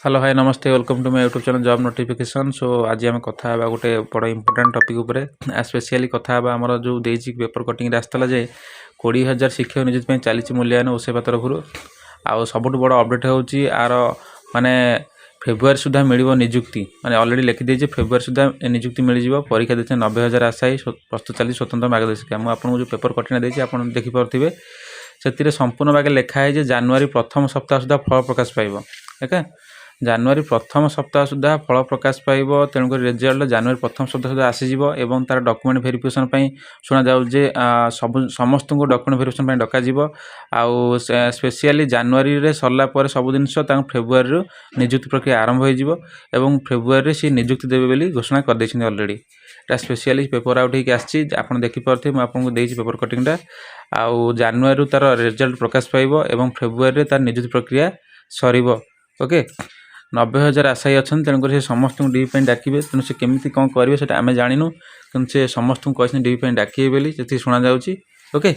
Hello hi namaste welcome to my YouTube channel job notification. So आज आम कथा गोटे बड़ इंपोर्टाट टॉपिक उपर स्पेशली कथा आमर जो देसी पेपर कटिंग आसला जे 20,000 शिक्षक नियुक्ति चली मूल्यांकन ओसेवा तरफ आउ सब बड़ अपडेट होची आर माने फेब्रुआरी सुधा मिल निजुक्ति माने ऑलरेडी लिखिदे फेब्रुआरी सुधा निजुक्ति मिल परीक्षा देते 90,000 आशायी प्रस्तुत चली स्वतंत्र मार्गदर्शिका मुझे आपको जो पेपर कटिंग देती आप देखिपे से संपूर्ण भागे लिखाई जानुरी प्रथम सप्ताह सुधा फल प्रकाश पाइब। ओके जानुरी प्रथम सप्ताह सुधा फल प्रकाश पाइब तेणुक रिजल्ट जानुरी प्रथम सप्ताह सुधा आसीज एवं तार डॉक्यूमेंट वेरिफिकेशन शुणा जाऊे सब समस्त को डॉक्यूमेंट वेरिफिकेशन डक आउ स्पेशली जानुरी रे सरला पर सब जिन फेब्रुआरी निजुक्ति प्रक्रिया आरंभ हो फेब्रुआरी से निजुक्ति देवे बोली घोषणा कर देछिन ऑलरेडी स्पेशली पेपर आउट होकर आसी आप देखिपे मुझे आपको देती पेपर कटिंगटा आउ जानुरी तार रिजल्ट प्रकाश पाइब एवं फेब्रुआरी तार निजुक्ति प्रक्रिया सर। ओके 90,000 आशायी अच्छा तेणुक से समस्त डी डाकिए तेणु से केमी कौन करेंगे आम जानू कि समस्त को डी डाकिए बोली शुणा जाऊँगी। ओके